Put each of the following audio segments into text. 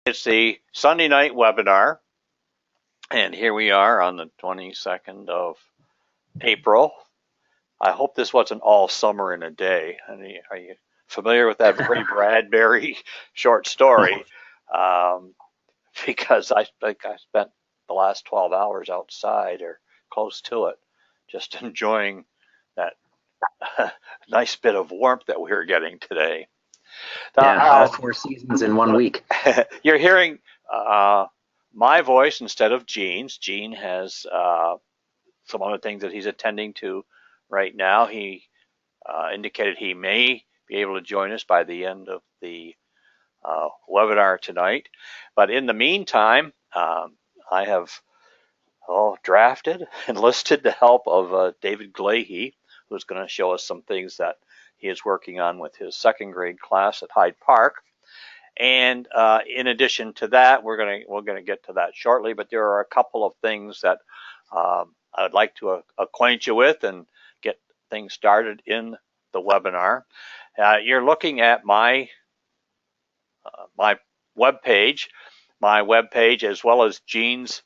It's the Sunday night webinar, and here we are on the 22nd of April. I hope this wasn't all summer in a day. Are you familiar with that Ray Bradbury short story? Um, because I think I spent the last 12 hours outside or close to it, just enjoying that nice bit of warmth that we were getting today. Yeah, all four seasons in 1 week. You're hearing my voice instead of Gene's. Gene has some other things that he's attending to right now. He indicated he may be able to join us by the end of the webinar tonight. But in the meantime, I have drafted, enlisted the help of David Glahey, who's going to show us some things that he is working on with his second grade class at Hyde Park. And in addition to that, we're gonna get to that shortly. But there are a couple of things that I'd like to acquaint you with and get things started in the webinar. You're looking at my web page, as well as Gene's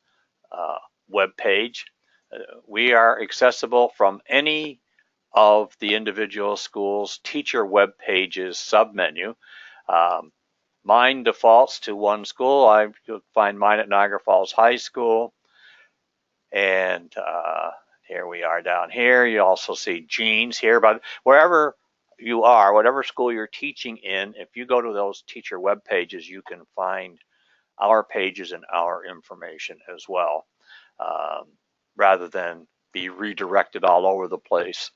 web page. We are accessible from any of the individual schools' teacher web pages submenu. Mine defaults to one school. You'll find mine at Niagara Falls High School. And here we are down here. You also see Gene's here. But wherever you are, whatever school you're teaching in, if you go to those teacher web pages, you can find our pages and our information as well, rather than be redirected all over the place.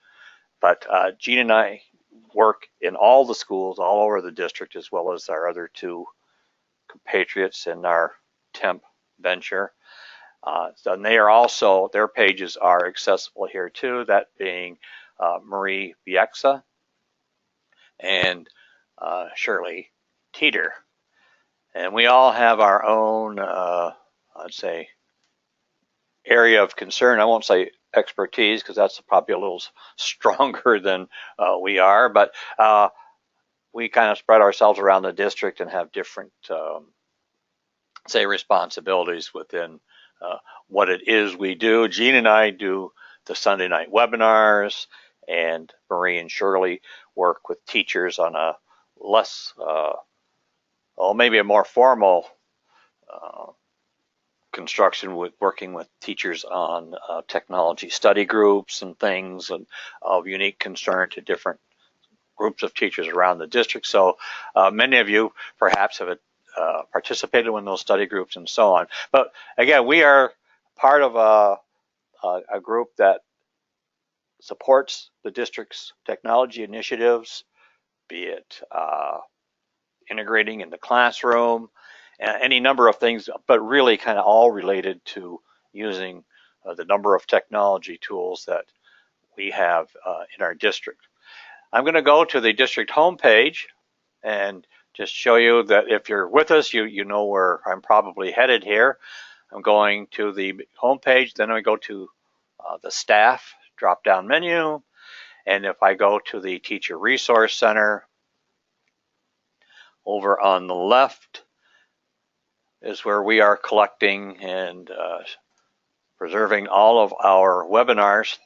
But Gene and I work in all the schools all over the district, as well as our other two compatriots in our temp venture. And they are also, their pages are accessible here too, that being Marie Bieksa and Shirley Teeter. And we all have our own, I'd say, area of concern. I won't say expertise, because that's probably a little stronger than we are, but we kind of spread ourselves around the district and have different, say, responsibilities within what it is we do. Gene and I do the Sunday night webinars, and Marie and Shirley work with teachers on a less, maybe a more formal construction, with working with teachers on technology study groups and things, and of unique concern to different groups of teachers around the district. So many of you perhaps have participated in those study groups and so on. But again, we are part of a group that supports the district's technology initiatives, be it integrating in the classroom, any number of things, but really kind of all related to using the number of technology tools that we have in our district. I'm going to go to the district homepage and just show you that if you're with us, you know where I'm probably headed here. I'm going to the homepage, then I go to the staff drop-down menu, and if I go to the Teacher Resource Center, over on the left is where we are collecting and preserving all of our webinars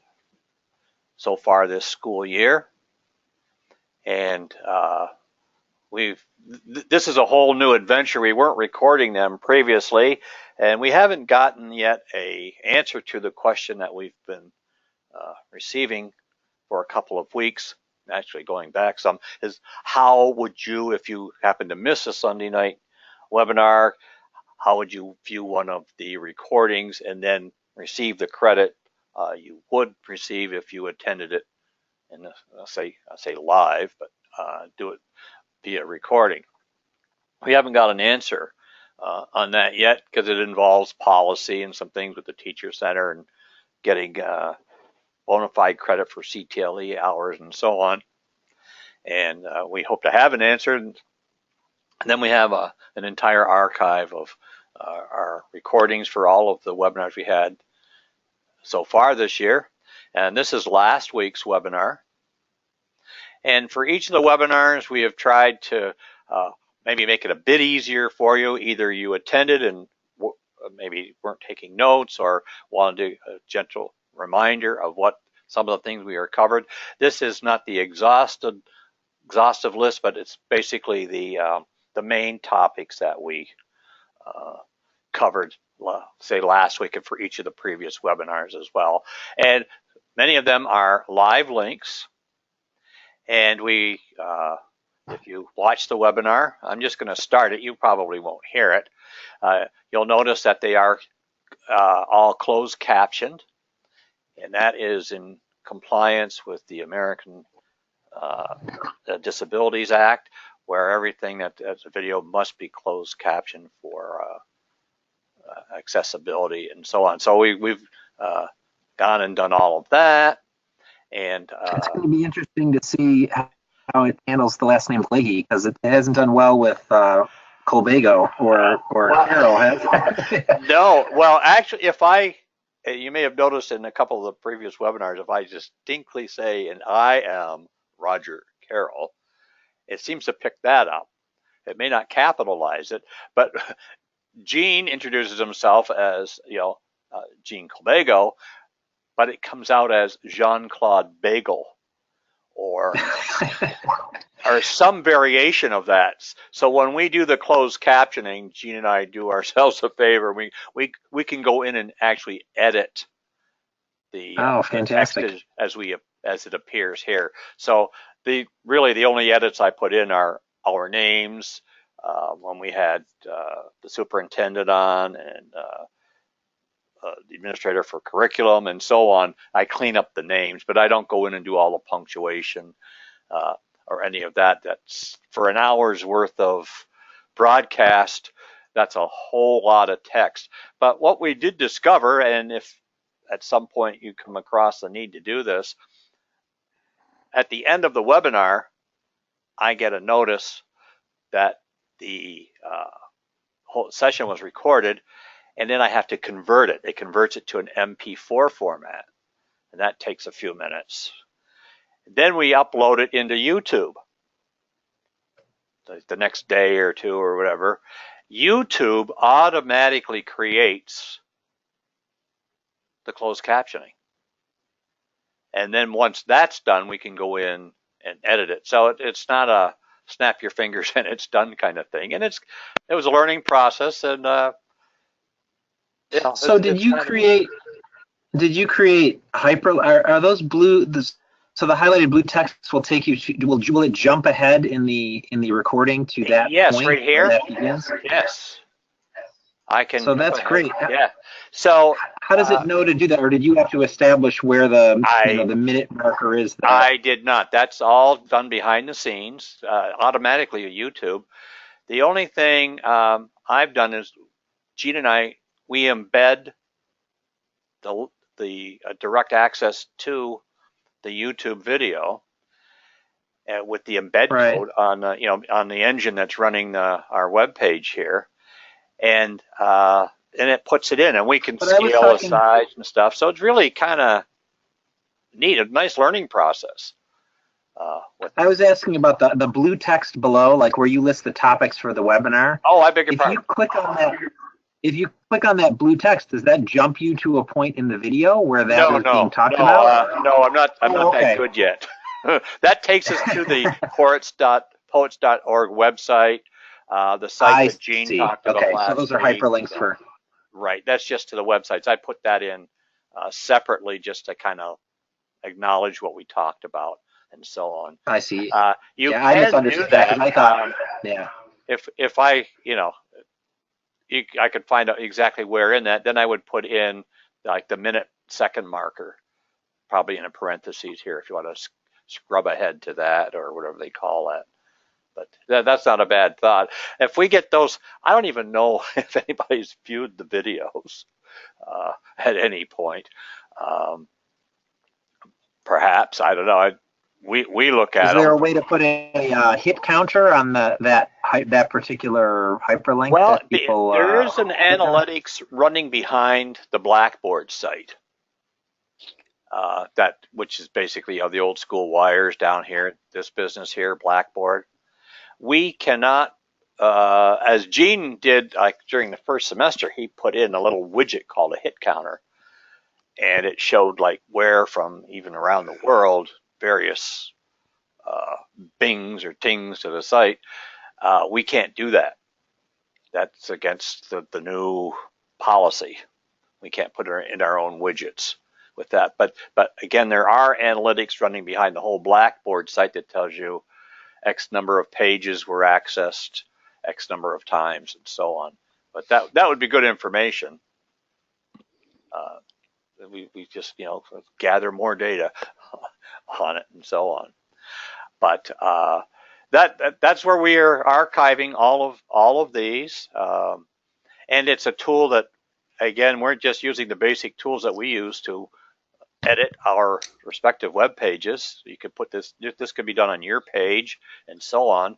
so far this school year. And this is a whole new adventure. We weren't recording them previously, and we haven't gotten yet an answer to the question that we've been receiving for a couple of weeks, actually going back some, is how would you, if you happen to miss a Sunday night webinar, how would you view one of the recordings and then receive the credit you would receive if you attended it, and I say live, but do it via recording. We haven't got an answer on that yet, because it involves policy and some things with the Teacher Center and getting bona fide credit for CTLE hours and so on. And we hope to have an answer. And then we have an entire archive of our recordings for all of the webinars we had so far this year. And this is last week's webinar. And for each of the webinars, we have tried to maybe make it a bit easier for you. Either you attended and maybe weren't taking notes or wanted a gentle reminder of what some of the things we are covered. This is not the exhaustive list, but it's basically the main topics that we covered, say last week and for each of the previous webinars as well. And many of them are live links. And we, if you watch the webinar, I'm just going to start it. You probably won't hear it. You'll notice that they are all closed captioned, and that is in compliance with the American Disabilities Act, where everything that's a video must be closed captioned for accessibility and so on. So we've gone and done all of that. And it's going to be interesting to see how it handles the last name Leahy, because it hasn't done well with Colbago or Carol has. No, well, actually, you may have noticed in a couple of the previous webinars, if I distinctly say, and I am Roger Carroll, it seems to pick that up. It may not capitalize it, but Gene introduces himself as, Gene Colbago, but it comes out as Jean-Claude Bagel or some variation of that. So when we do the closed captioning, Gene and I do ourselves a favor. We can go in and actually edit the fantastic text as it appears here. So the only edits I put in are our names, when we had the superintendent on and the administrator for curriculum and so on. I clean up the names, but I don't go in and do all the punctuation or any of that. That's for an hour's worth of broadcast. That's a whole lot of text. But what we did discover, and if at some point you come across the need to do this, at the end of the webinar, I get a notice that the whole session was recorded, and then I have to convert it. It converts it to an MP4 format, and that takes a few minutes. Then we upload it into YouTube the next day or two or whatever. YouTube automatically creates the closed captioning. And then once that's done, we can go in and edit it. So it's not a snap your fingers and it's done kind of thing. And it was a learning process. And so did you create hyper? Are those blue? So the highlighted blue text will take you to. Will it jump ahead in the recording to that yes, point? Right here. That begins? Yes. I can. So that's great. Yeah. So how does it know to do that, or did you have to establish where the the minute marker is there? I did not. That's all done behind the scenes, automatically at YouTube. The only thing I've done is Gene and we embed the direct access to the YouTube video with the embed code on on the engine that's running our web page here, and it puts it in, and we can scale the size and stuff. So it's really kind of neat, a nice learning process. I was asking about the blue text below, like where you list the topics for the webinar. Oh, I beg your pardon. If you click on that blue text, does that jump you to a point in the video where that was being talked about? No, I'm not that good yet. That takes us to the poets.org website, the site that Gene talked about last week. So those are hyperlinks for... Right, that's just to the websites. I put that in separately just to kind of acknowledge what we talked about and so on. I see. I misunderstood that because I thought, if I, I could find out exactly where in that, then I would put in like the minute-second marker, probably in a parentheses here if you want to scrub ahead to that or whatever they call that. But that's not a bad thought. If we get those, I don't even know if anybody's viewed the videos at any point. Perhaps, I don't know. We look at them. Is there a way to put a hit counter on that particular hyperlink? Well, there is an analytics running behind the Blackboard site, which is basically the old school wires down here. This business here, Blackboard. We cannot as Gene did, like during the first semester, he put in a little widget called a hit counter, and it showed like where from even around the world various bings or tings to the site. We can't do that. That's against the new policy. We can't put it in our own widgets with that. But again, there are analytics running behind the whole Blackboard site that tells you X number of pages were accessed X number of times and so on. But that would be good information. We just gather more data on it and so on. But that's where we are archiving all of these, and it's a tool that, again, we're just using the basic tools that we use to edit our respective web pages. You could put this could be done on your page and so on.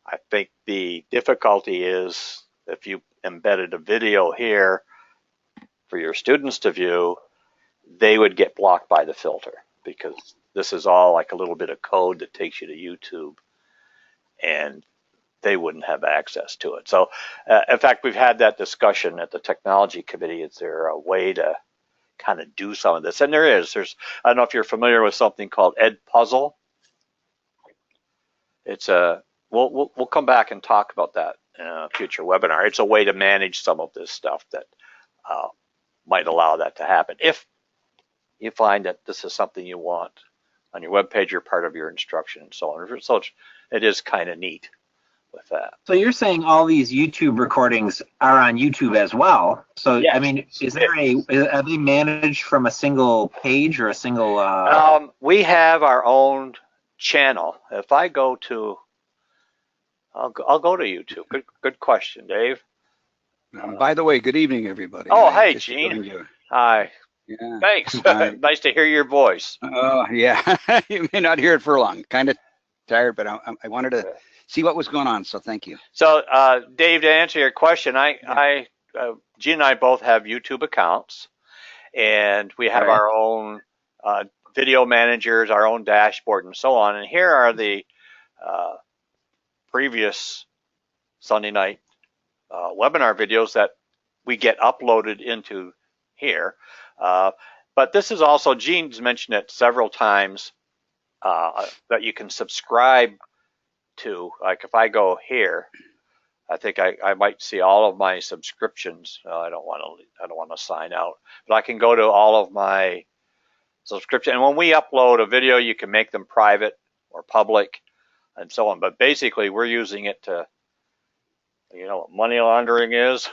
I think the difficulty is if you embedded a video here for your students to view, they would get blocked by the filter because this is all like a little bit of code that takes you to YouTube, and they wouldn't have access to it. So, in fact, we've had that discussion at the technology committee. Is there a way to kind of do some of this? And there is. I don't know if you're familiar with something called Edpuzzle. It's we'll come back and talk about that in a future webinar. It's a way to manage some of this stuff that might allow that to happen if you find that this is something you want on your web page or part of your instruction and so on. So it is kind of neat with that. So you're saying all these YouTube recordings are on YouTube as well. So yes. I mean, are they managed from a single page or a single? We have our own channel. If I go to, I'll go to YouTube. Good question, Dave. By the way, good evening, everybody. Oh, hey, Gene. Hi. Yeah. Thanks. Nice to hear your voice. Yeah. You may not hear it for long. Kind of tired, but I wanted to see what was going on, so thank you. So, Dave, to answer your question, Gene and I both have YouTube accounts, and we have our own video managers, our own dashboard, and so on. And here are the previous Sunday night webinar videos that we get uploaded into here. But this is also, Gene's mentioned it several times, that you can subscribe to. Like if I go here, I think I might see all of my subscriptions. I don't want to sign out, but I can go to all of my subscriptions. And when we upload a video, you can make them private or public and so on. But basically, we're using it to, what money laundering is.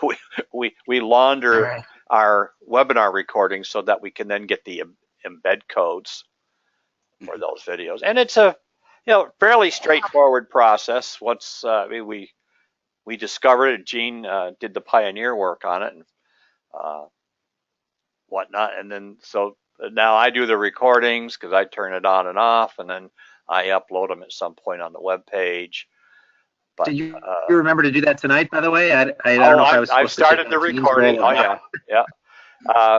We launder our webinar recordings so that we can then get the embed codes for those videos. And it's a fairly straightforward process. Once we discovered it, Gene did the pioneer work on it and whatnot. And then so now I do the recordings because I turn it on and off, and then I upload them at some point on the web page. But, did you remember to do that tonight, by the way? I don't know if I was supposed I've started the recording. Oh, yeah.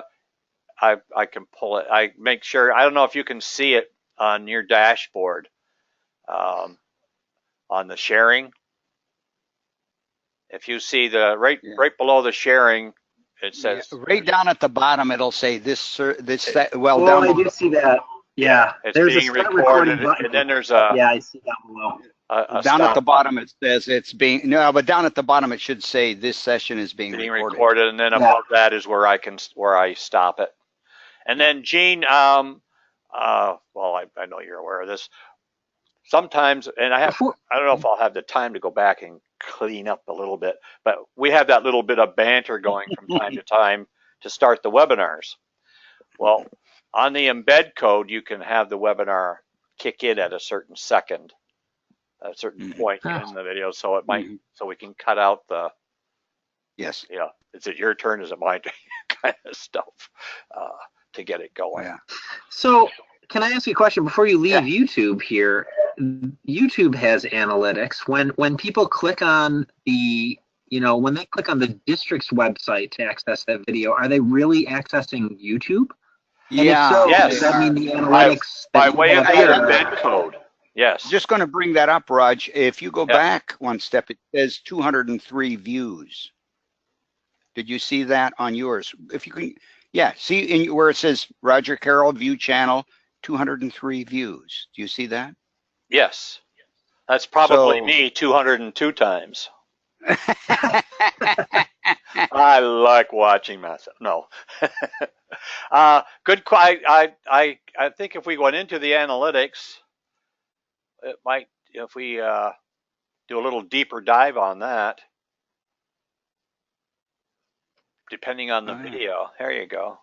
I can pull it. I make sure. I don't know if you can see it on your dashboard on the sharing. If you see the right below the sharing, it says right down at the bottom. It'll say this. I do see that. Yeah, it's being recorded, and then there's a. Yeah, I see that below. Down at the bottom it says it's being but down at the bottom it should say this session is being recorded, and then above that is where I stop it. And then Gene, well, I know you're aware of this. Sometimes, and I don't know if I'll have the time to go back and clean up a little bit, but we have that little bit of banter going from time to time to start the webinars. Well, on the embed code, you can have the webinar kick in at a certain second, a certain point in the video, so it might, so we can cut out the, yes, is it your turn, is it my turn, kind of stuff to get it going. Yeah. So can I ask you a question before you leave YouTube here? YouTube has analytics. When people click on the, when they click on the district's website to access that video, are they really accessing YouTube? And Yeah. if so, yes. does that mean the analytics by way of the embed code? Yes. Just going to bring that up, Raj. If you go Yeah. back one step, it says 203 views. Did you see that on yours? If you can, yeah, see where it says Roger Carroll View Channel, 203 views. Do you see that? Yes. That's probably So- me 202 times. I like watching myself. No. Good. I think if we went into the analytics, it might, if we do a little deeper dive on that, depending on the Oh, yeah. video. There you go.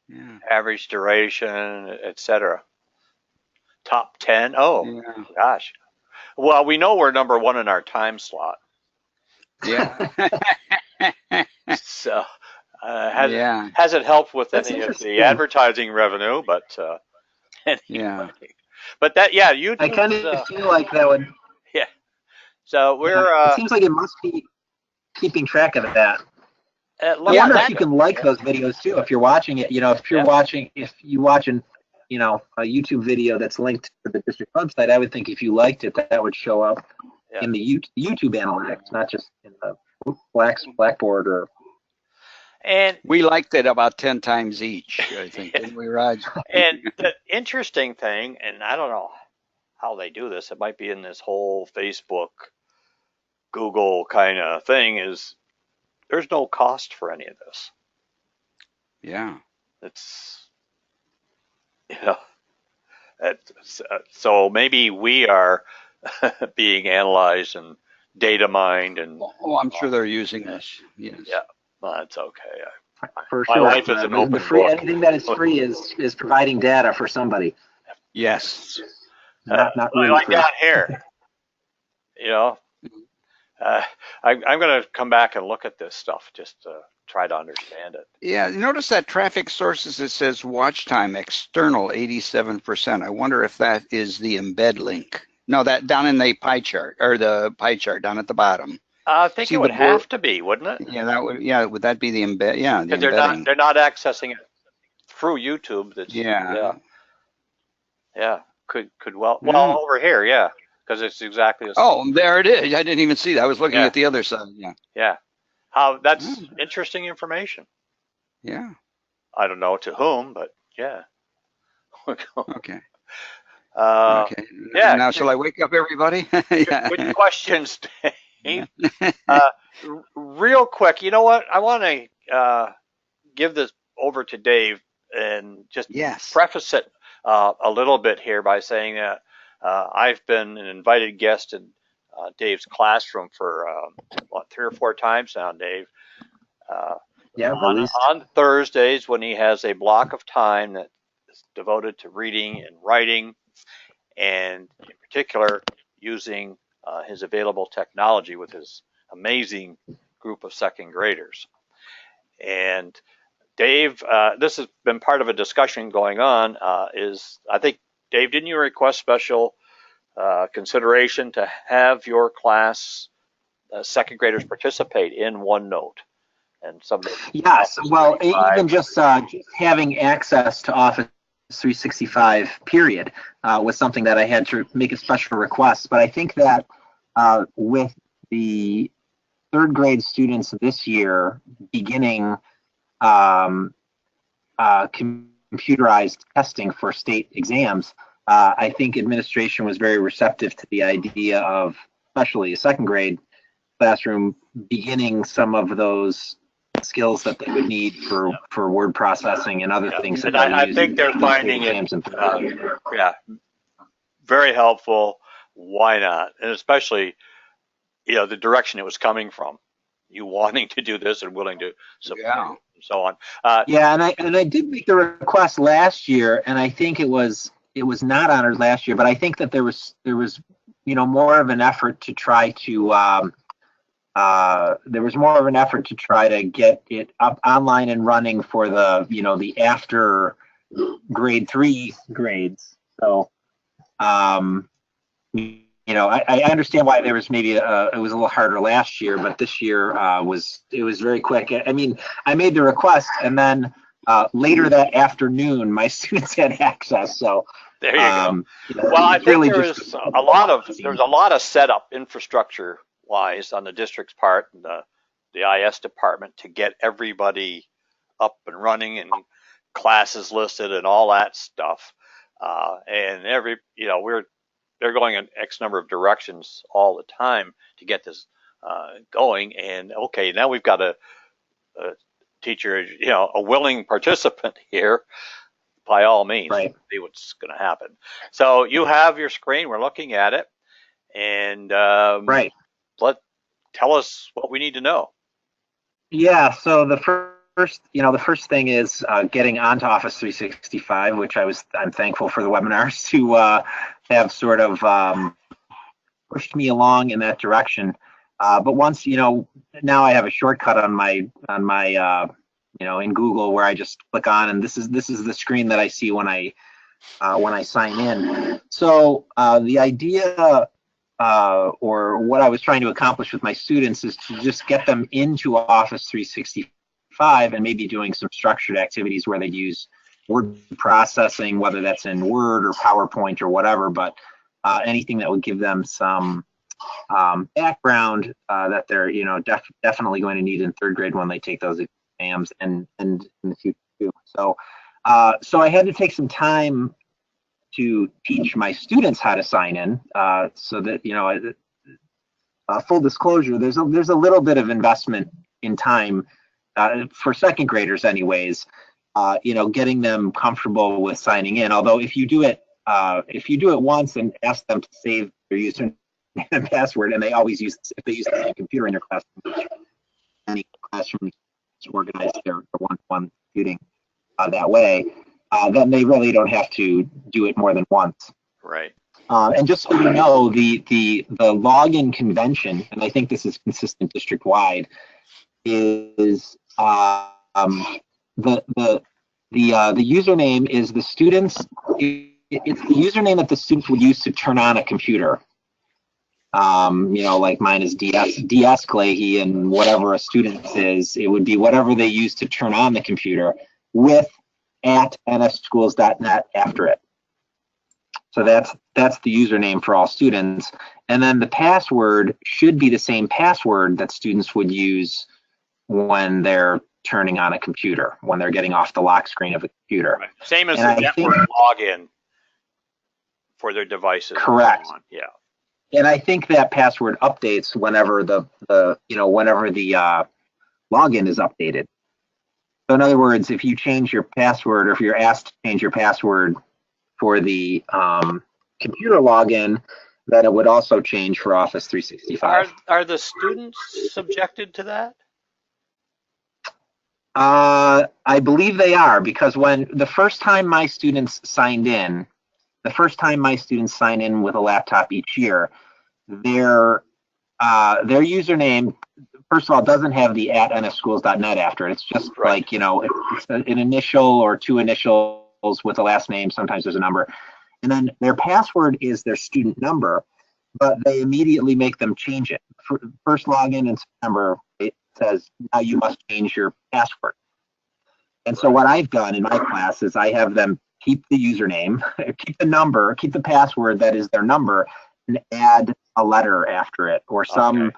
Yeah. Average duration, etc. Top 10. Oh, Yeah. gosh. Well, we know we're number one in our time slot. Yeah. So, Yeah. hasn't helped with That's any of interesting. the advertising revenue, but anyway. Yeah. But that, yeah, YouTube. I kind of feel like that would. Yeah. So we're It seems like it must be keeping track of that. I yeah, wonder that- if you can like those videos too. If you're watching it, if you're Yeah. watching, if you watching, a YouTube video that's linked to the district website, I would think if you liked it, that would show up Yeah. in the YouTube analytics, not just in the Blackboard or. and We liked it about 10 times each, I think, didn't we, Raj? and the interesting thing, and I don't know how they do this, it might be in this whole Facebook, Google kind of thing, is there's no cost for any of this. Yeah. It's, so maybe we are being analyzed and data mined, and Oh, I'm sure they're using this. Yes. Yeah. well, it's okay. For My sure. life is an open the free, book. anything that is free is providing data for somebody. Yes. Not really like free. down here. I'm going to come back and look at this stuff just to try to understand it. Yeah. You notice that traffic sources, it says watch time external 87%. I wonder if that is the embed link. No, that down in the pie chart, or the pie chart down at the bottom. I think See it would the have board- to be, wouldn't it? Yeah, that would. Yeah, would that be the embed? Yeah, the Because embedding. they're not accessing it through YouTube. That's, Yeah. yeah. Could well Yeah. over here, yeah, because it's exactly the same. Oh, there it is. I didn't even see that. I was looking Yeah. at the other side. Yeah. Yeah. That's interesting information. Yeah. I don't know to whom, but yeah. Okay. uh, Okay. yeah. Now, shall I wake up everybody? Yeah. Good questions, Dave. Yeah. Real quick, you know what? I want to give this over to Dave and just Yes. preface it a little bit here by saying that I've been an invited guest in Dave's classroom for 3 or 4 times now, Dave. Yeah, at on least. Thursdays when he has a block of time that is devoted to reading and writing, and in particular using his available technology with his amazing group of second graders. And Dave, this has been part of a discussion going on, I think, Dave, didn't you request special consideration to have your class second graders participate in OneNote? And some of the Yes, well, 365. even just having access to Office 365, period, was something that I had to make a special request. But I think that with the third grade students this year beginning computerized testing for state exams, I think administration was very receptive to the idea of, especially a second grade classroom, beginning some of those skills that they would need for word processing and other things. And that I use think they're in finding it, exams and things. yeah, very helpful. Why not? And especially, the direction it was coming from, you wanting to do this and willing to support Yeah. and so on. Yeah, and I did make the request last year, and I think it was not honored last year, but I think that there was more of an effort to try to get it up online and running for the after grade 3 grades. So I understand why there was maybe it was a little harder last year, but this year was very quick. I mean, I made the request, and then later that afternoon, my students had access. So There you go. You know, Well, I it's think really there's just a lot of setup infrastructure wise on the district's part and the IS department to get everybody up and running and classes listed and all that stuff. And they're going in X number of directions all the time to get this going. And okay, now we've got a teacher, a willing participant here. By all means, right. see what's going to happen. So you have your screen. We're looking at it, and Right. tell us what we need to know. Yeah. So the first thing is getting onto Office 365, which I'm thankful for the webinars to have sort of pushed me along in that direction. But once now I have a shortcut on my in Google where I just click on, and this is the screen that I see when I sign in. So the idea or what I was trying to accomplish with my students is to just get them into Office 365 and maybe doing some structured activities where they'd use word processing, whether that's in Word or PowerPoint or whatever, but anything that would give them some background that they're definitely going to need in third grade when they take those exams and in the future too. So I had to take some time to teach my students how to sign in, so that full disclosure, there's a little bit of investment in time for second graders, anyways. Getting them comfortable with signing in. Although if you do it once and ask them to save their username and password, and if they use the same computer in your classroom, any classroom organize their one-to-one computing that way, then they really don't have to do it more than once. Right. And just so you know, the login convention, and I think this is consistent district-wide, is the username is the students. It's the username that the students would use to turn on a computer. Like mine is DS Clahy, and whatever a student's is, it would be whatever they use to turn on the computer with @nsschools.net after it. So that's the username for all students. And then the password should be the same password that students would use when they're turning on a computer, when they're getting off the lock screen of a computer. Right. Same as the network login for their devices. Correct. Yeah. And I think that password updates whenever the login is updated. So in other words, if you change your password, or if you're asked to change your password for the computer login, then it would also change for Office 365. Are the students subjected to that? I believe they are, because when the first time my students sign in with a laptop each year, their username, first of all, doesn't have the @nsschools.net after it. It's just right. like, it's an initial or two initials with a last name. Sometimes there's a number. And then their password is their student number, but they immediately make them change it. First login in September, it says, now you must change your password. And so what I've done in my class is I have them keep the username, keep the number, keep the password that is their number, and add a letter after it, or something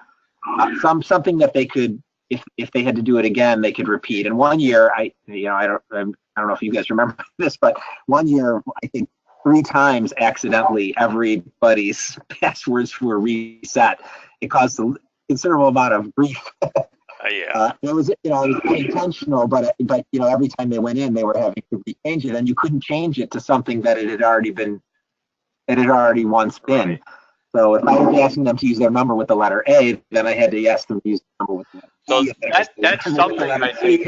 that they could, if they had to do it again, they could repeat. And one year, I don't know if you guys remember this, but one year, I think 3 times accidentally everybody's passwords were reset. It caused a considerable amount of grief. Yeah. It was unintentional, but every time they went in, they were having to rechange it, and you couldn't change it to something that it had already once been. Right. So if I was asking them to use their number with the letter A, then I had to ask them to use the number with the letter So E. that's something I think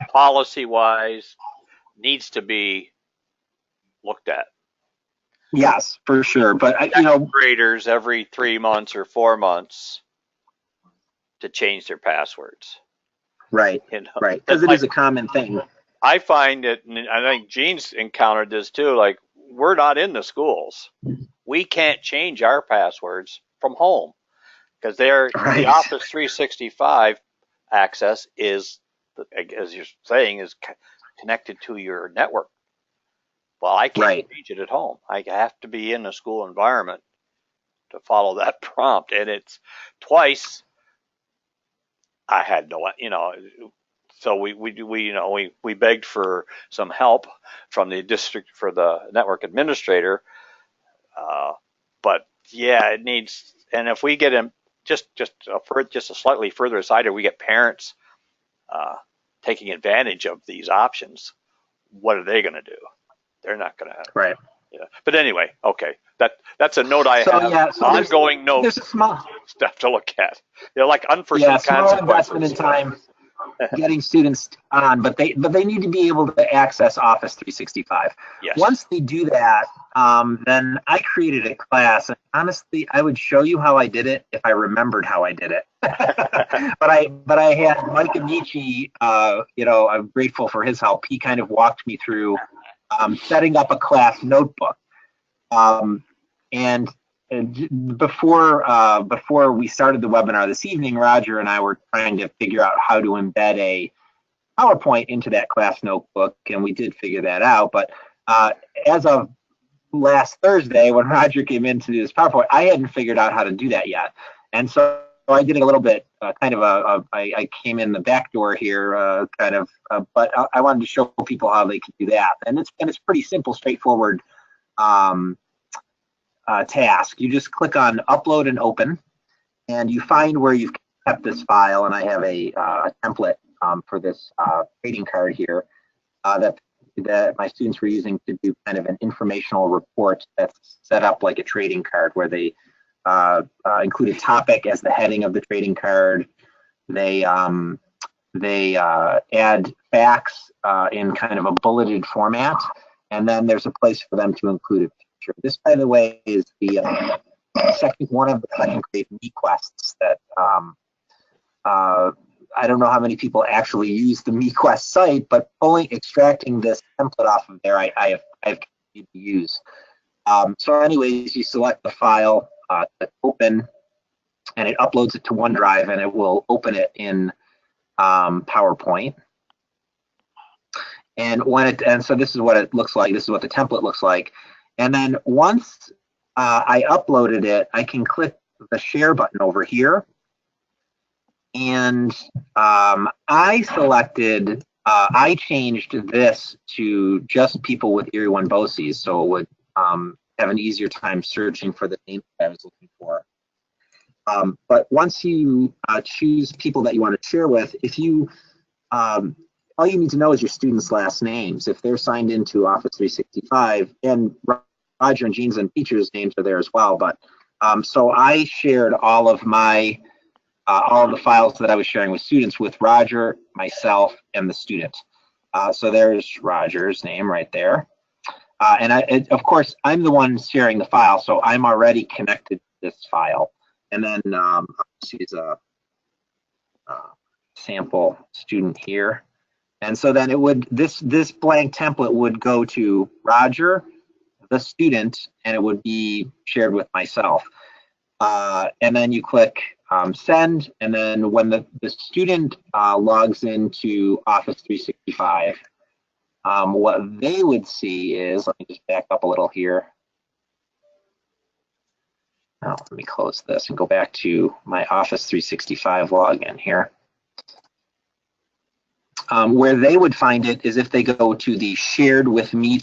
policy-wise needs to be looked at. Yes, for sure. But graders every 3 months or 4 months to change their passwords. Right. Right. Because it is a common thing. I find it, and I think Gene's encountered this too. Like, we're not in the schools. We can't change our passwords from home because the Office 365 access is, as you're saying, is connected to your network. Well, I can't Right. change it at home. I have to be in a school environment to follow that prompt. And it's twice I had no, so we begged for some help from the district for the network administrator. But yeah, it needs, and if we get him just a slightly further aside, or we get parents uh, taking advantage of these options, what are they going to do? They're not going to. Right. Yeah. But anyway, okay. That's a note I So have. yeah, so Ongoing note there's a small stuff to look at. Like unforeseen yeah small consequences. investment in time getting students on, but they need to be able to access Office 365. Yes. Once they do that, then I created a class, and honestly, I would show you how I did it if I remembered how I did it. but I had Mike Amici. I'm grateful for his help. He kind of walked me through setting up a class notebook. And before we started the webinar this evening, Roger and I were trying to figure out how to embed a PowerPoint into that class notebook, and we did figure that out. But as of last Thursday, when Roger came in to do this PowerPoint, I hadn't figured out how to do that yet. And so I did a little bit, I came in the back door here, but I wanted to show people how they could do that. And it's pretty simple, straightforward task. You just click on Upload and Open, and you find where you've kept this file. And I have a template for this trading card here that my students were using to do kind of an informational report that's set up like a trading card, where they include a topic as the heading of the trading card. They add facts in kind of a bulleted format, and then there's a place for them to include a picture. This, by the way, is the one of the second grade MeQuests that I don't know how many people actually use the MeQuest site, but extracting this template off of there, I've continued to use. So anyways, you select the file, open, and it uploads it to OneDrive, and it will open it in PowerPoint. And so this is what it looks like. This is what the template looks like. And then once I uploaded it, I can click the share button over here. And I changed this to just people with Erie One BOCES, so it would have an easier time searching for the name that I was looking for. But once you choose people that you want to share with, if you all you need to know is your students' last names. If they're signed into Office 365, and Roger and Jean's and teachers' names are there as well. But so I shared all of my all of the files that I was sharing with students with Roger, myself, and the student. So there's Roger's name right there. And of course, I'm the one sharing the file, so I'm already connected to this file. And then she's a sample student here. And so then it would, this blank template would go to Roger, the student, and it would be shared with myself. And then you click send, and then when the student logs into Office 365, what they would see is, let me just back up a little here. Now, let me close this and go back to my Office 365 login here. Where they would find it is if they go to the Shared with Me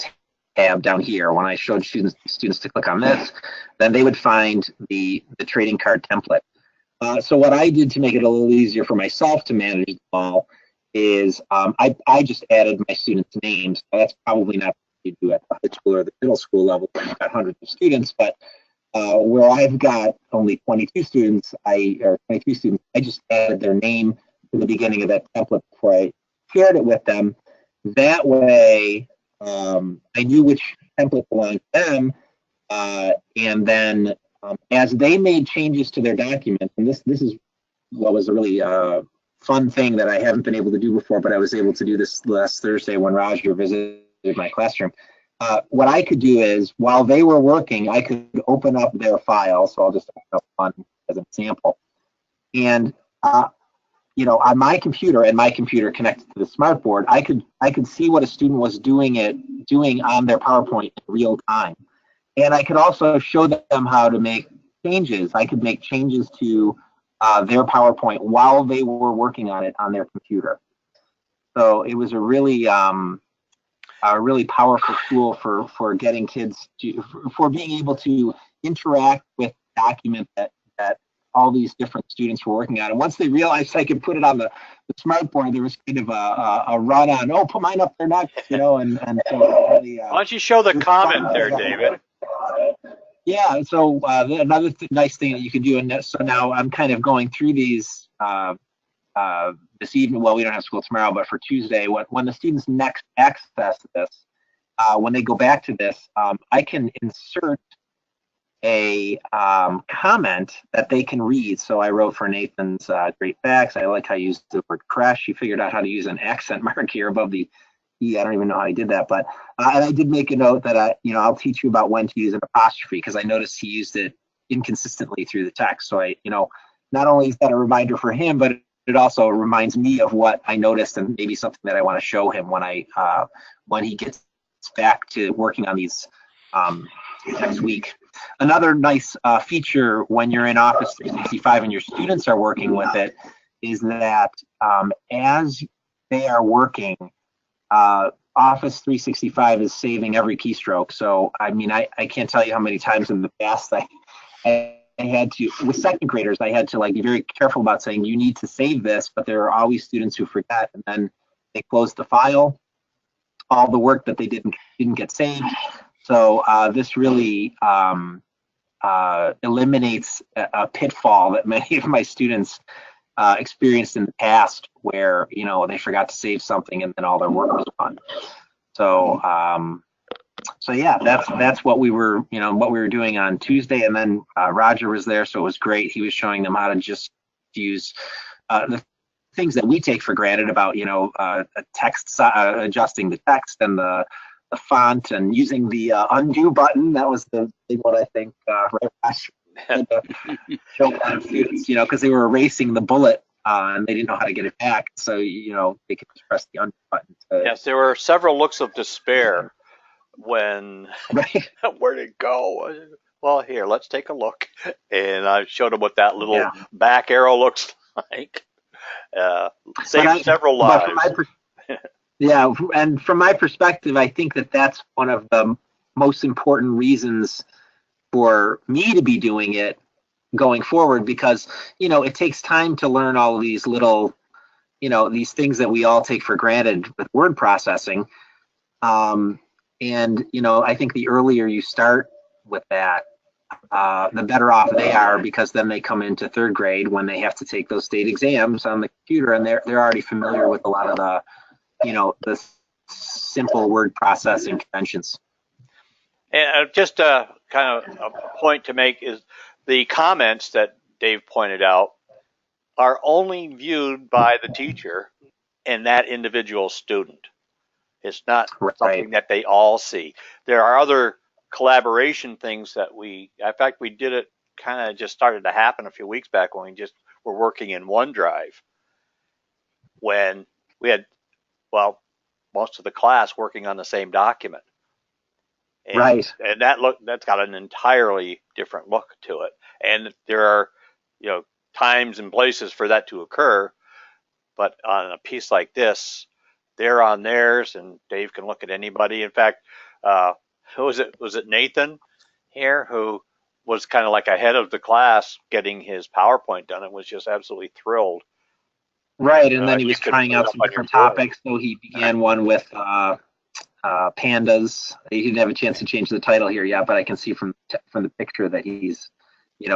tab down here. When I showed students to click on this, then they would find the trading card template. So what I did to make it a little easier for myself to manage them all is I just added my students' names. That's probably not what you do at the high school or the middle school level where you've got hundreds of students, but where I've got only 22 students, or 23 students, I just added their name to the beginning of that template before I shared it with them. That way, I knew which template belonged to them, and then as they made changes to their documents, and this is what was a really fun thing that I haven't been able to do before, but I was able to do this last Thursday when Roger visited my classroom. What I could do is, while they were working, I could open up their file. So I'll just open up one as an example. And on my computer and my computer connected to the smartboard, I could see what a student was doing on their PowerPoint in real time. And I could also show them how to make changes. I could make changes to their PowerPoint while they were working on it on their computer. So it was a really powerful tool for getting kids for being able to interact with document that all these different students were working on. And once they realized I could put it on the smartboard, there was kind of a run on, oh, put mine up there next, and so really, Why don't you show the comment there, David? Yeah, so another nice thing that you can do, and so now I'm kind of going through these this evening. Well, we don't have school tomorrow, but for Tuesday, when the students next access this, when they go back to this, I can insert a comment that they can read. So I wrote for Nathan's great facts. I like how you used the word crash. You figured out how to use an accent mark here above the E. I don't even know how I did that, but and I did make a note that I'll teach you about when to use an apostrophe, because I noticed he used it inconsistently through the text. So not only is that a reminder for him, but it also reminds me of what I noticed and maybe something that I want to show him when he gets back to working on these next week. Another nice feature when you're in Office 365 and your students are working with it is that as they are working, Office 365 is saving every keystroke. So, I mean, I can't tell you how many times in the past I had to, with second graders, I had to be very careful about saying, you need to save this, but there are always students who forget, and then they close the file, all the work that they didn't get saved. So this really eliminates a pitfall that many of my students experienced in the past, where they forgot to save something and then all their work was gone. So yeah, that's what we were doing on Tuesday, and then Roger was there, so it was great. He was showing them how to just use the things that we take for granted about text, adjusting the text and the font and using the undo button. That was the big one, I think, right last year. Show a lot of students, because they were erasing the bullet and they didn't know how to get it back. So, they could just press the undo button. Yes, there were several looks of despair when, right. Where'd it go? Well, here, let's take a look. And I showed them what that little back arrow looks like. Saved several lives. Yeah, and from my perspective, I think that that's one of the most important reasons for me to be doing it going forward, because it takes time to learn all of these little these things that we all take for granted with word processing, and I think the earlier you start with that, the better off they are, because then they come into third grade when they have to take those state exams on the computer, and they're already familiar with a lot of the the simple word processing conventions. And just kind of a point to make is the comments that Dave pointed out are only viewed by the teacher and that individual student. It's not something that they all see. There are other collaboration things that in fact, we did it, kind of just started to happen a few weeks back when we just were working in OneDrive, when we had, most of the class working on the same document. And, and that's got an entirely different look to it. And there are, times and places for that to occur. But on a piece like this, they're on theirs, and Dave can look at anybody. In fact, who was it? Was it Nathan here who was kind of like ahead of the class getting his PowerPoint done and was just absolutely thrilled. Right, and then he was trying out some different topics. So he began one with pandas. He didn't have a chance to change the title here yet, but I can see from the picture that he's,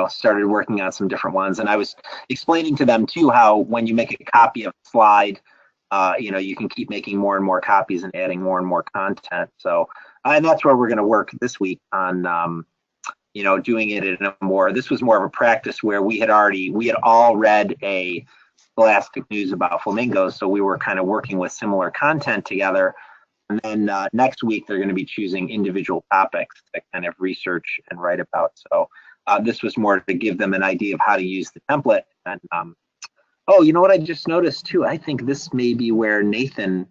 started working on some different ones. And I was explaining to them too how when you make a copy of a slide, you can keep making more and more copies and adding more and more content. So, and that's where we're going to work this week on, doing it in a more. This was more of a practice where we had all read a Scholastic News about flamingos, so we were kind of working with similar content together. And then next week they're going to be choosing individual topics to kind of research and write about. So this was more to give them an idea of how to use the template, and Oh, you know what I just noticed too? I think this may be where Nathan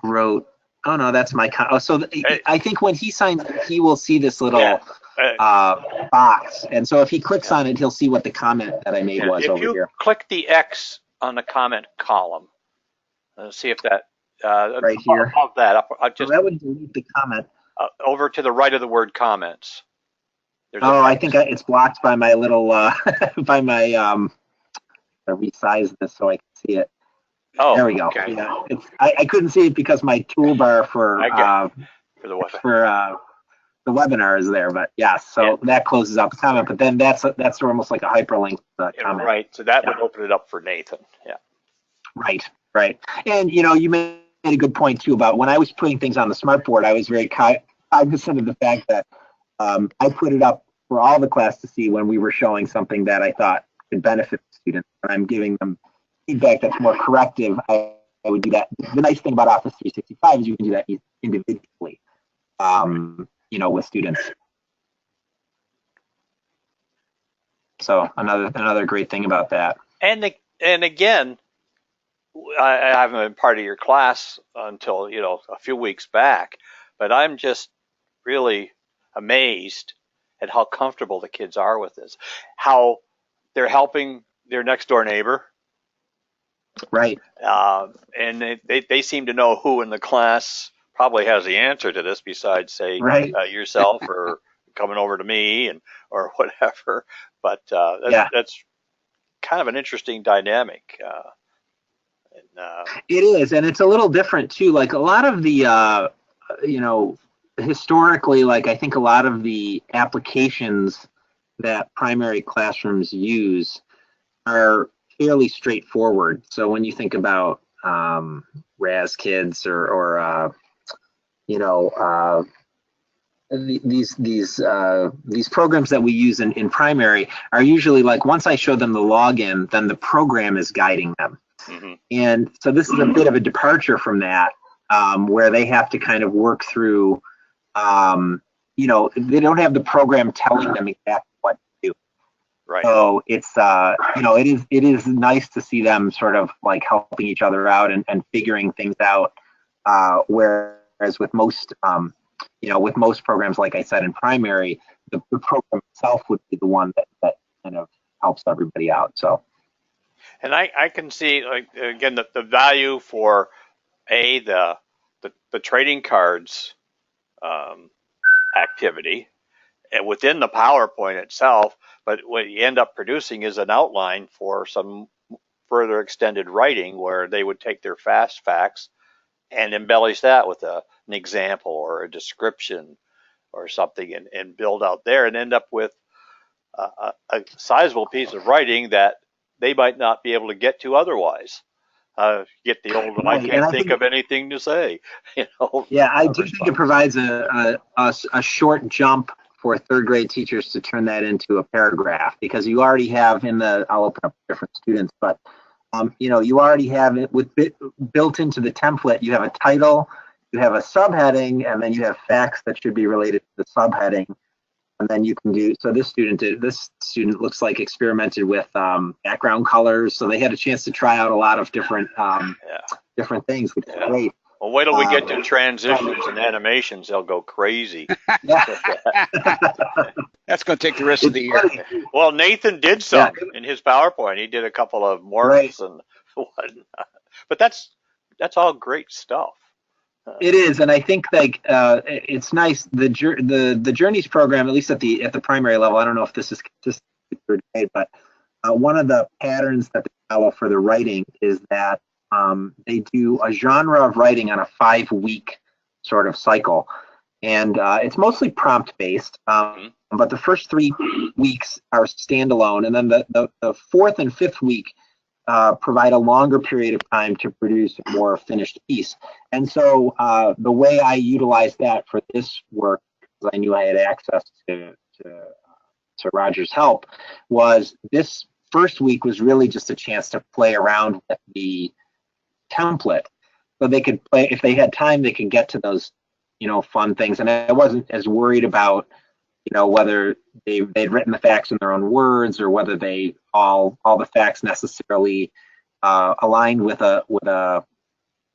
wrote. Oh no, that's my. Oh, so I think when he signs, he will see this little box, and so if he clicks on it, he'll see what the comment that I made was if over you here. click the X on the comment column, see if that Right here. above that, So that would delete the comment. over to the right of the word comments. Oh, I think it's blocked by my little by my I resized this so I can see it. Oh, there we go. Okay. Yeah, I couldn't see it because my toolbar for the webinar is there, but yeah, so that closes out the comment. But then that's almost like a hyperlink comment. Right. So that would open it up for Nathan. Yeah. Right. And you made a good point too about when I was putting things on the smartboard, I was very cognizant of the fact that I put it up for all the class to see when we were showing something that I thought could benefit the students. And I'm giving them feedback that's more corrective. I would do that. The nice thing about Office 365 is you can do that individually, with students. So another great thing about that. And again, I haven't been part of your class until a few weeks back, but I'm just really amazed at how comfortable the kids are with this, how they're helping their next door neighbor. Right. And they seem to know who in the class probably has the answer to this besides, say, yourself or coming over to me or whatever. But that's kind of an interesting dynamic. It is, and it's a little different too. Like a lot of the, historically, like I think a lot of the applications that primary classrooms use are fairly straightforward. So when you think about RAS Kids or these programs that we use in primary are usually like once I show them the login, then the program is guiding them. Mm-hmm. And so this is a bit of a departure from that, where they have to kind of work through, they don't have the program telling them exactly what to do. Right. So it's, it is nice to see them sort of like helping each other out and figuring things out. Whereas with most, with most programs, like I said, in primary, the program itself would be the one that kind of helps everybody out. So. And I can see, like, again, the value for the trading cards activity and within the PowerPoint itself, but what you end up producing is an outline for some further extended writing where they would take their fast facts and embellish that with an example or a description or something and build out there and end up with a sizable piece of writing that they might not be able to get to otherwise. Get the old, I can't think of anything to say. Yeah, I do think it provides a short jump for third grade teachers to turn that into a paragraph, because you already have I'll open up different students, but you already have it built into the template. You have a title, you have a subheading, and then you have facts that should be related to the subheading. And then you can do, so this student looks like experimented with background colors. So they had a chance to try out a lot of different different things, which is great. Well, wait till we get to transitions and animations. They'll go crazy. That's going to take the rest of the year. Well, Nathan did some in his PowerPoint. He did a couple of morphs and whatnot. But that's all great stuff. It is, and I think like it's nice. The Journeys program, at least at the primary level, I don't know if this is consistent today, but one of the patterns that they follow for the writing is that they do a genre of writing on a 5-week sort of cycle, and it's mostly prompt based. But the first 3 weeks are standalone, and then the 4th and 5th week provide a longer period of time to produce a more finished piece. And so the way I utilized that for this work, because I knew I had access to Roger's help, was this first week was really just a chance to play around with the template. So they could play, if they had time, they could get to those, fun things. And I wasn't as worried about you know, whether they'd written the facts in their own words or whether they all the facts necessarily aligned with a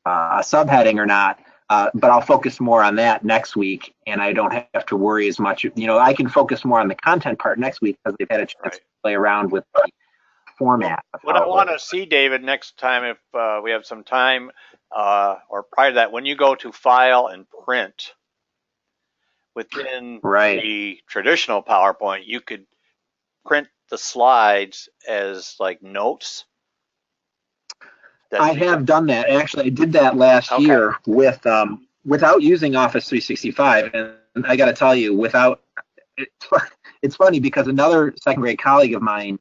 subheading or not. But I'll focus more on that next week, and I don't have to worry as much. You know, I can focus more on the content part next week because they've had a chance Right. to play around with the format. What I want to see, David, next time if we have some time, or prior to that, when you go to file and print within Right. the traditional PowerPoint, you could print the slides as like notes. I have done that. Actually, I did that last Okay. year with without using Office 365, and I got to tell you, without it's funny because another second grade colleague of mine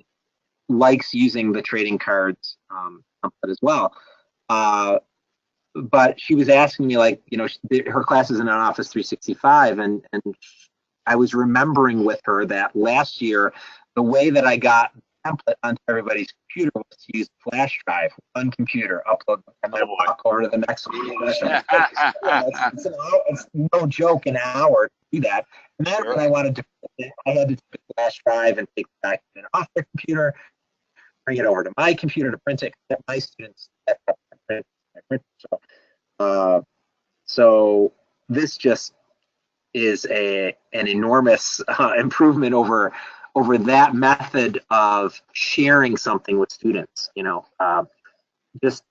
likes using the trading cards template as well. But she was asking me, like, you know, her class is in Office 365, and I was remembering with her that last year, the way that I got the template onto everybody's computer was to use flash drive, one computer, upload, and then walk over to the next one. It's no joke, an hour to do that. And then when I wanted to print it, I had to take a flash drive and take it back off their computer, bring it over to my computer to print it. My students print. So this just is an enormous improvement over that method of sharing something with students. You know, just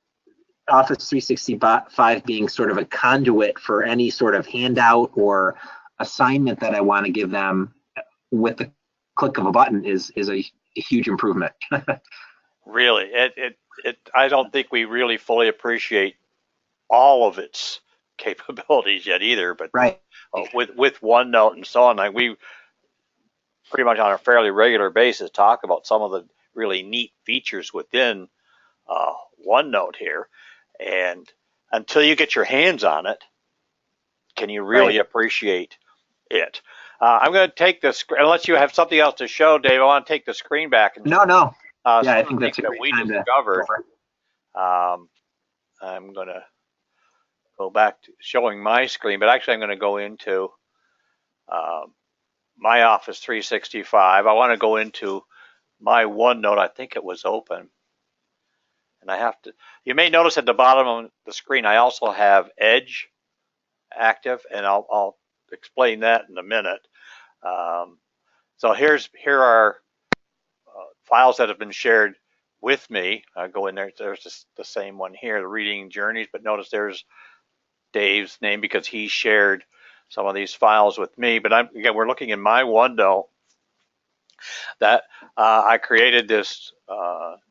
Office 365 being sort of a conduit for any sort of handout or assignment that I want to give them with the click of a button is a huge improvement. Really, I don't think we really fully appreciate all of its capabilities yet either. But right. With OneNote and so on, like we pretty much on a fairly regular basis talk about some of the really neat features within OneNote here, and until you get your hands on it, can you really appreciate it? I'm going to take this, unless you have something else to show, Dave. I want to take the screen back and no. Yeah, I some think of the that's things a that great we time discovered. to I'm going to go back to showing my screen, but actually I'm going to go into my Office 365. I want to go into my OneNote. I think it was open. And I have to, you may notice at the bottom of the screen, I also have Edge active, and I'll explain that in a minute. So here are files that have been shared with me. I go in there, there's the same one here, the reading journeys, but notice there's Dave's name because he shared some of these files with me. But again, we're looking in my OneNote that I created this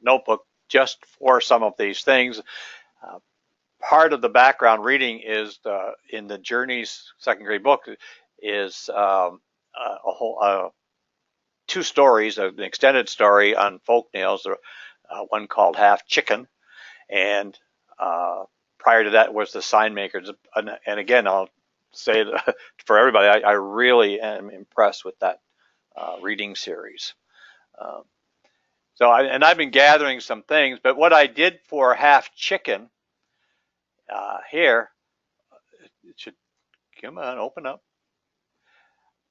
notebook just for some of these things. Part of the background reading is in the Journeys second grade book is a whole two stories, an extended story on folk tales, one called Half Chicken, and prior to that was the Sign Makers. And again, I'll say it for everybody, I really am impressed with that reading series. I've been gathering some things, but what I did for Half Chicken here, it should, come on, open up.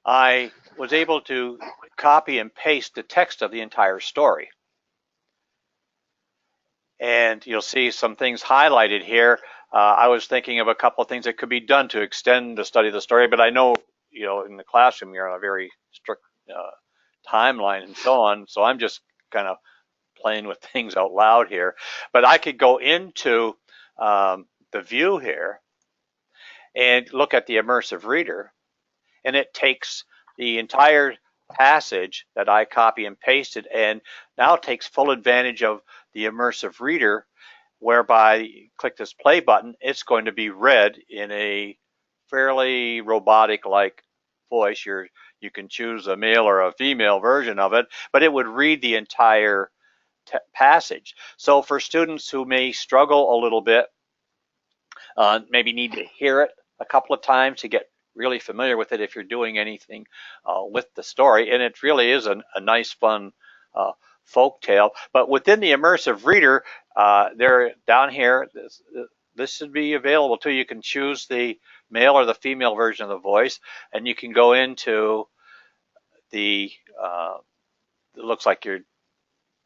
I was able to copy and paste the text of the entire story. And you'll see some things highlighted here. I was thinking of a couple of things that could be done to extend the study of the story, but I know, you know, in the classroom you're on a very strict timeline and so on. So I'm just kind of playing with things out loud here. But I could go into the view here and look at the immersive reader, and it takes the entire passage that I copy and pasted and now takes full advantage of the immersive reader, whereby you click this play button, it's going to be read in a fairly robotic-like voice. You can choose a male or a female version of it, but it would read the entire passage. So for students who may struggle a little bit, maybe need to hear it a couple of times to get really familiar with it if you're doing anything with the story, and it really is a nice, fun folk tale. But within the immersive reader, there down here, this should be available too. You can choose the male or the female version of the voice, and you can go into the, it looks like you're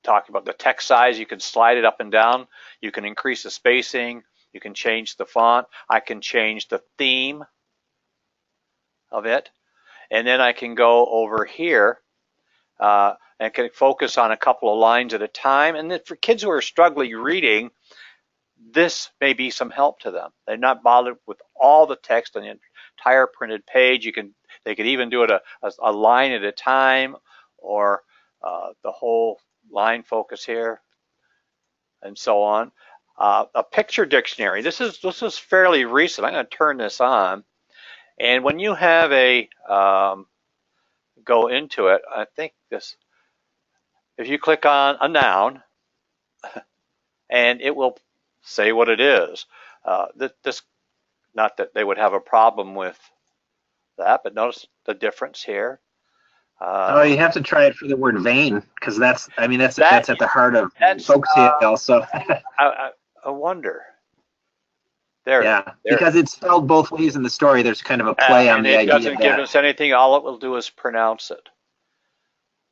talking about the text size. You can slide it up and down. You can increase the spacing. You can change the font. I can change the theme of it. And then I can go over here and can focus on a couple of lines at a time. And then for kids who are struggling reading, this may be some help to them. They're not bothered with all the text on the entire printed page. They could even do it a line at a time, or the whole line focus here, and so on. A picture dictionary. This is fairly recent. I'm going to turn this on, and when you have a go into it, I think this. If you click on a noun, and it will say what it is. This, not that they would have a problem with that, but notice the difference here. Oh, you have to try it for the word vein, because that's at the heart of folktale. So I wonder. There. Yeah, because it's spelled both ways in the story. There's kind of a play on the idea. And it doesn't give us anything. All it will do is pronounce it.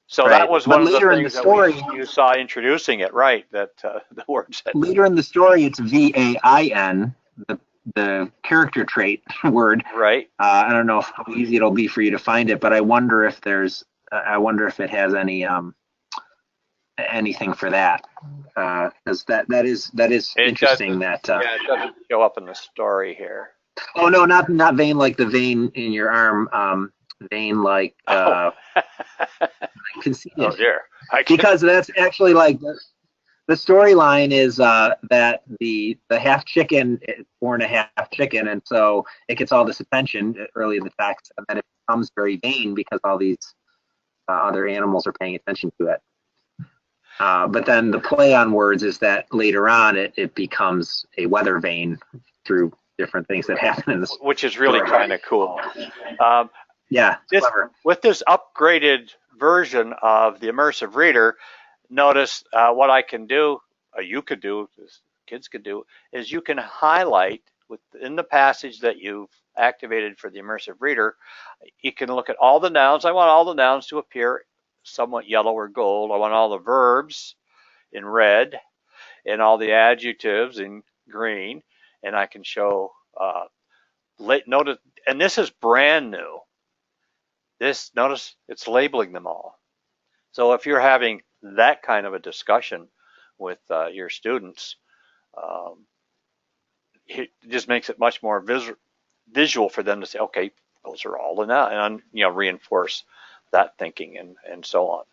So right. That was one of the things that you saw introducing it, right? That the word said. Later in the story, it's VAIN, the character trait word. Right. I don't know how easy it'll be for you to find it, but I wonder if it has any anything for that, because that is interesting. It doesn't show up in the story here. Oh no, not vein like the vein in your arm. Vein like I can see it. Oh dear. Because that's actually like the storyline is that the half chicken is born a half chicken, and so it gets all this attention early in the text, and then it becomes very vain because all these other animals are paying attention to it. But then the play on words is that later on it becomes a weather vane through different things that happen in the story. Which is really kind of cool. Yeah, clever. With this upgraded version of the Immersive Reader, notice what I can do, or you could do, kids could do, is you can highlight within the passage that you've activated for the Immersive Reader. You can look at all the nouns. I want all the nouns to appear somewhat yellow or gold. I want all the verbs in red and all the adjectives in green. And I can show, notice, and this is brand new. Notice it's labeling them all. So if you're having that kind of a discussion with your students, it just makes it much more visual for them to say, okay, those are all the nouns, and reinforce that thinking and so on.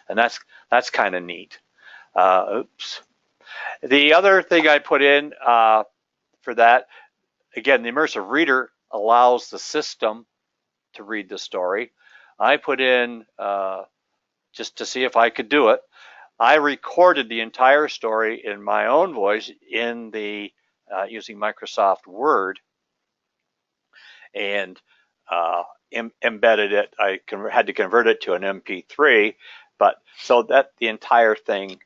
And that's kind of neat. Oops. The other thing I put in for that, again, the Immersive Reader allows the system to read the story. I put in, just to see if I could do it, I recorded the entire story in my own voice in the using Microsoft Word, and embedded it. I had to convert it to an MP3, but so that the entire thing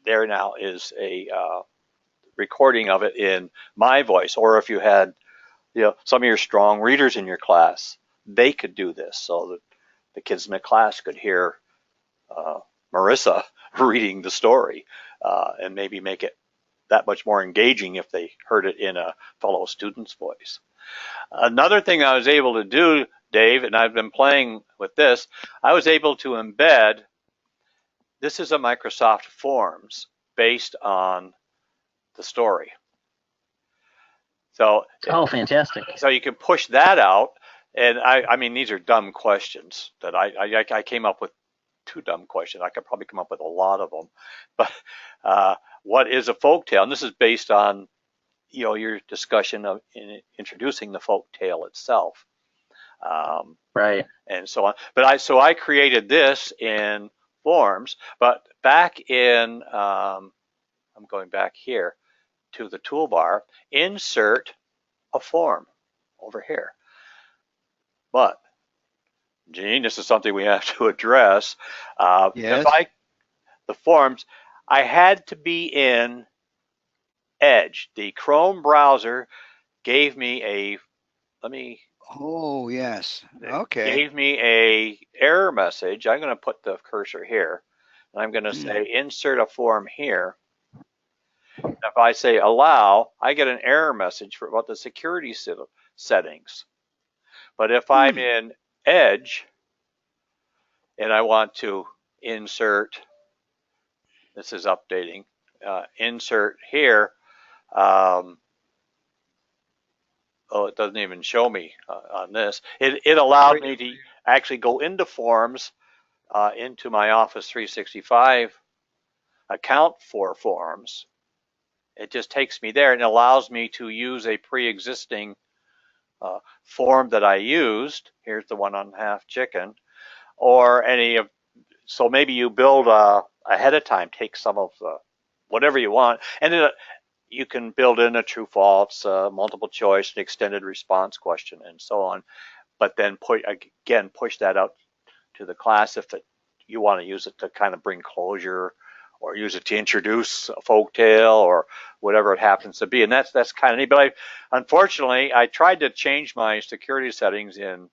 there now is a recording of it in my voice. Or if you had, some of your strong readers in your class, they could do this so that the kids in the class could hear Marissa reading the story, and maybe make it that much more engaging if they heard it in a fellow student's voice. Another thing I was able to do, Dave, and I've been playing with this, I was able to embed, this is a Microsoft Forms based on the story. So, oh, fantastic. So you can push that out, and I mean, these are dumb questions that I came up with. 2 dumb questions. I could probably come up with a lot of them. But what is a folktale? And this is based on, your discussion of introducing the folktale itself. Right. And so on. But I created this in Forms. But back in, I'm going back here to the toolbar, insert a form over here. But Gene, this is something we have to address. Yes. The forms, I had to be in Edge. The Chrome browser gave me let me Oh, yes. It Okay. gave me a error message. I'm going to put the cursor here, and I'm going to say insert a form here. If I say allow, I get an error message for about the security settings. But if I'm in Edge and I want to insert, this is updating, insert here, oh, it doesn't even show me on this. It allowed me to actually go into forms, into my Office 365 account for forms. It just takes me there and allows me to use a pre-existing form that I used. Here's the one on half chicken, or any of. So maybe you build ahead of time, take some of whatever you want, and you can build in a true false, multiple choice, an extended response question, and so on. But then push that out to the class if you want to use it to kind of bring closure, or use it to introduce a folktale or whatever it happens to be. And that's kind of neat. But unfortunately, I tried to change my security settings in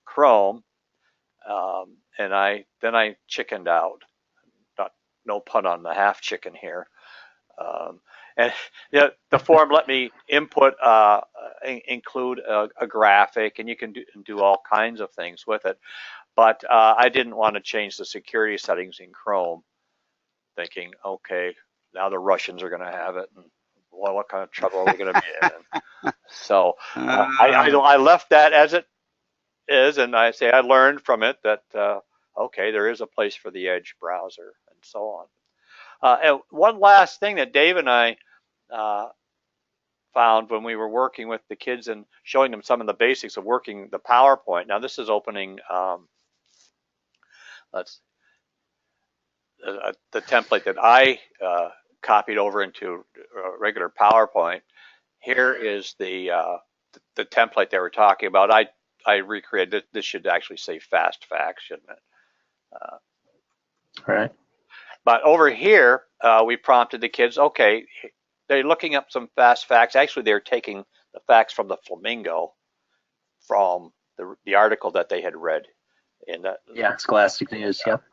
Chrome, and then I chickened out. No pun on the half chicken here. And the form let me input, include a graphic, and you can do all kinds of things with it. But I didn't want to change the security settings in Chrome, thinking, okay, now the Russians are going to have it, and well, what kind of trouble are we going to be in? So I left that as it is, and I say I learned from it that okay, there is a place for the Edge browser, and so on. And one last thing that Dave and I found when we were working with the kids and showing them some of the basics of working the PowerPoint. Now this is opening the template that I copied over into regular PowerPoint. Here is the template they were talking about. I recreated this. Should actually say fast facts, shouldn't it? Right. But over here, we prompted the kids, okay, they're looking up some fast facts. Actually, they're taking the facts from the Flamingo, from the article that they had read in Scholastic News. Yep.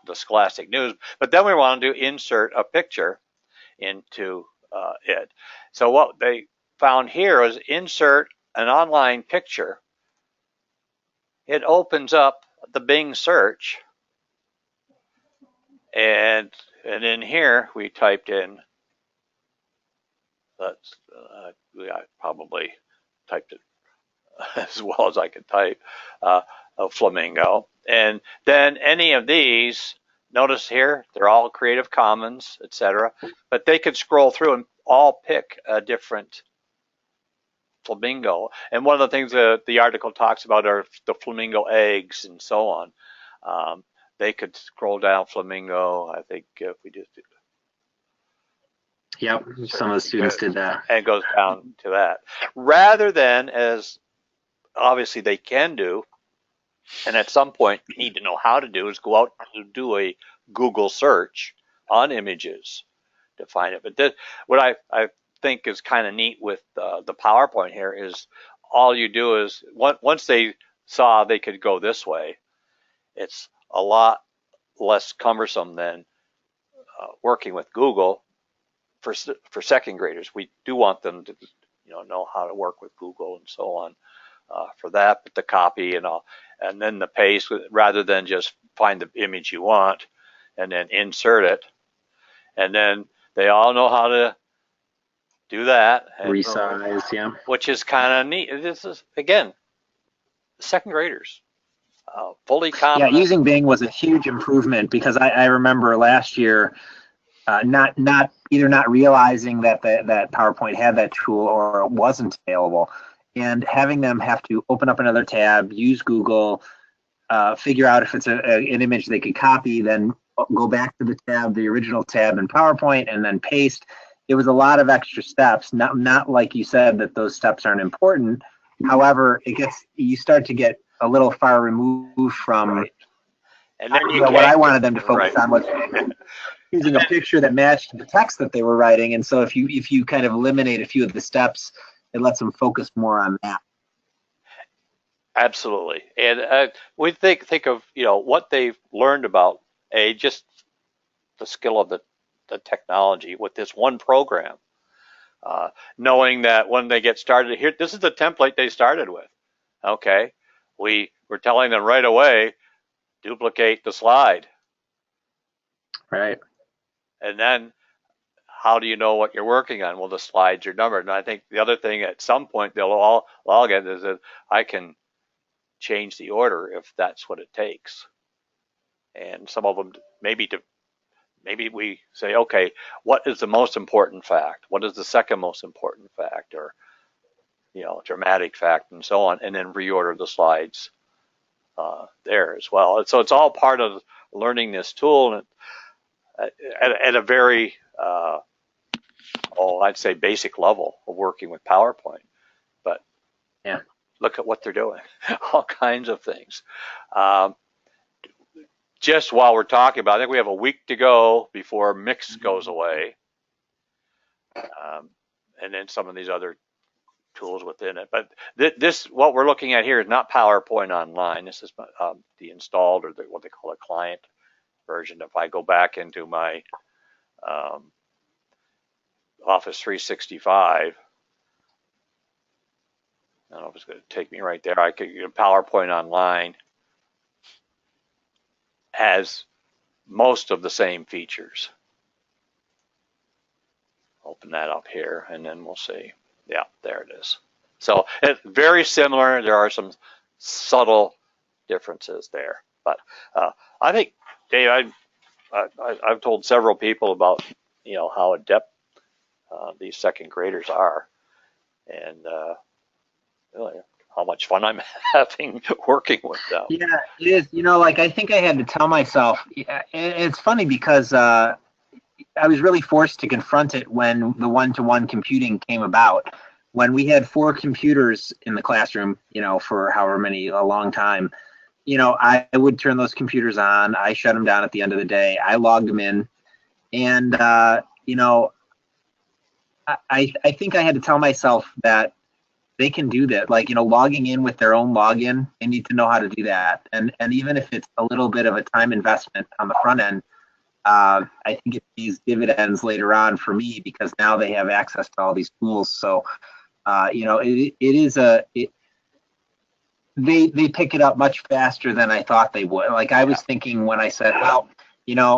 The Scholastic News. But then we wanted to insert a picture into it. So what they found here is insert an online picture. It opens up the Bing search, and in here we typed in. I probably typed it as well as I could type, a flamingo. And then any of these, notice here, they're all Creative Commons, etc. But they could scroll through and all pick a different flamingo. And one of the things that the article talks about are the flamingo eggs and so on. They could scroll down flamingo, I think if we just did. Yep, some of the students did that. And it goes down to that. Rather than, as obviously they can do, and at some point need to know how to do, is go out and do a Google search on images to find it. But what I think is kind of neat with the PowerPoint here is all you do is, once they saw they could go this way, it's a lot less cumbersome than working with Google. For second graders, we do want them to know how to work with Google and so on for that, but the copy and all, and then the paste, rather than just find the image you want and then insert it, and then they all know how to do that. Resize, yeah. Which is kind of neat. This is, again, second graders. Fully competent. Yeah, using Bing was a huge improvement, because I remember last year not realizing that that PowerPoint had that tool, or it wasn't available, and having them have to open up another tab, use Google, figure out if it's an image they could copy, then go back to the original tab in PowerPoint, and then paste. It was a lot of extra steps. Not like you said that those steps aren't important. However, you start to get a little far removed from. Right. And then what I wanted them to focus on was using a picture that matched the text that they were writing. And so if you kind of eliminate a few of the steps, it lets them focus more on that. Absolutely. And we think of, what they've learned about just the skill of the technology with this one program. Knowing that when they get started here, this is the template they started with. Okay. We're telling them right away, duplicate the slide. Right. And then how do you know what you're working on? Well, the slides are numbered. And I think the other thing at some point they'll all log in is that I can change the order if that's what it takes. And some of them maybe we say, okay, what is the most important fact? What is the second most important fact? Or, dramatic fact and so on, and then reorder the slides there as well. And so it's all part of learning this tool at a very, I'd say basic level of working with PowerPoint. But yeah, look at what they're doing, all kinds of things. Just while we're talking about it, I think we have a week to go before Mix goes away. And then some of these other tools within it. But this, what we're looking at here is not PowerPoint Online. This is the installed, or what they call a client version. If I go back into my Office 365, I don't know if it's going to take me right there. I could, PowerPoint Online has most of the same features. Open that up here, and then we'll see. Yeah, there it is. So it's very similar. There are some subtle differences there, but I think, Dave, I've told several people about how adept these second graders are, and really how much fun I'm having working with them. Yeah, it is. Like I think I had to tell myself. It's funny because I was really forced to confront it when the one-to-one computing came about. When we had 4 computers in the classroom, for a long time, I would turn those computers on. I shut them down at the end of the day. I logged them in. And, I think I had to tell myself that they can do that. Like, logging in with their own login, they need to know how to do that. And even if it's a little bit of a time investment on the front end, I think it pays dividends later on for me because now they have access to all these tools. So, they pick it up much faster than I thought they would. Like I was thinking when I said, well,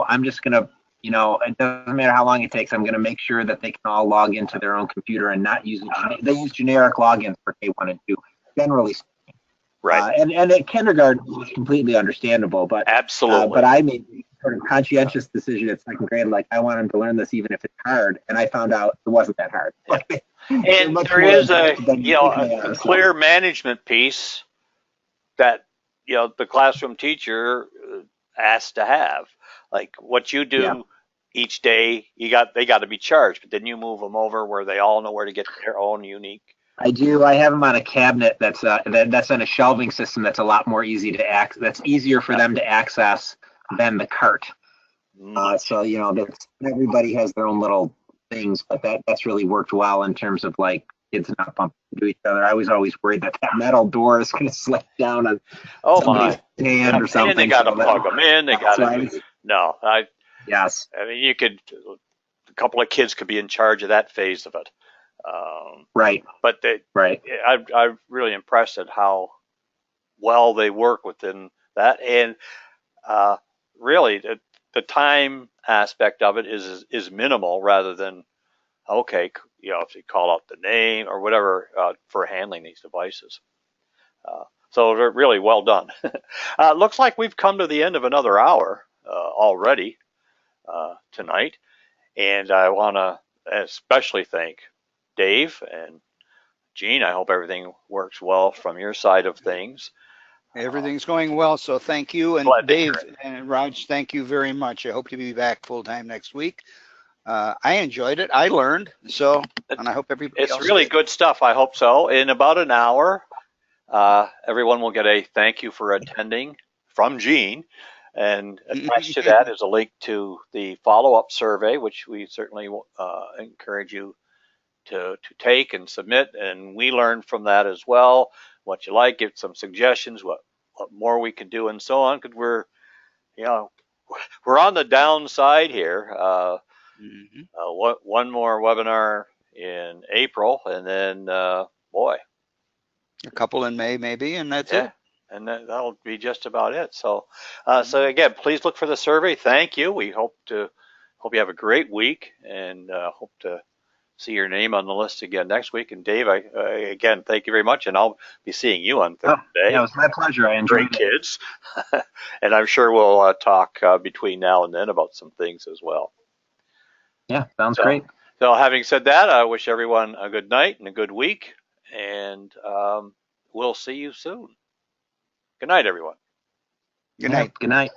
I'm just gonna, it doesn't matter how long it takes. I'm gonna make sure that they can all log into their own computer and not use they use generic logins for K1 and 2, generally speaking. Right. And at kindergarten it was completely understandable, but absolutely. But I made sort of conscientious decision at second grade, like I want them to learn this even if it's hard, and I found out it wasn't that hard. And there is a clear management piece that the classroom teacher has to have. Like what you do each day, they got to be charged, but then you move them over where they all know where to get their own unique. I do. I have them on a cabinet that's on a shelving system that's a lot more easy to access. That's easier for them to access than the cart. So that's, everybody has their own little things, but that's really worked well in terms of like kids not bumping into each other. I was always worried that metal door is going to slip down on somebody's hand or something. And they got to plug them in. They got to. Yes. I mean, a couple of kids could be in charge of that phase of it. Right. But I'm really impressed at how well they work within that, and really the time aspect of it is minimal rather than okay, if you call out the name or whatever for handling these devices. So they're really well done. Looks like we've come to the end of another hour already tonight, and I want to especially thank Dave and Gene. I hope everything works well from your side of things. Everything's going well, so thank you. And Dave and Raj, thank you very much. I hope to be back full time next week. I enjoyed it. I learned, and I hope everybody else It's really good stuff. I hope so. In about an hour, everyone will get a thank you for attending from Gene. And attached to that is a link to the follow-up survey, which we certainly encourage you to take and submit. And we learned from that as well. what you like, give some suggestions, what more we can do, and so on. Because you know, we're on the downside here. Mhm. One more webinar in April, and then boy, A couple in May maybe, and that's yeah, it. and that'll be just about it. So again, please look for the survey. Thank you. We hope you have a great week, and hope to see your name on the list again next week. And Dave, again, thank you very much, and I'll be seeing you on Oh, Thursday. yeah, it was my pleasure. I enjoyed Great it. kids, and I'm sure we'll talk between now and then about some things as well. Yeah, sounds So, great. so having said that, I wish everyone a good night and a good week, and we'll see you soon. Good night, everyone. Good Yeah, night. good night.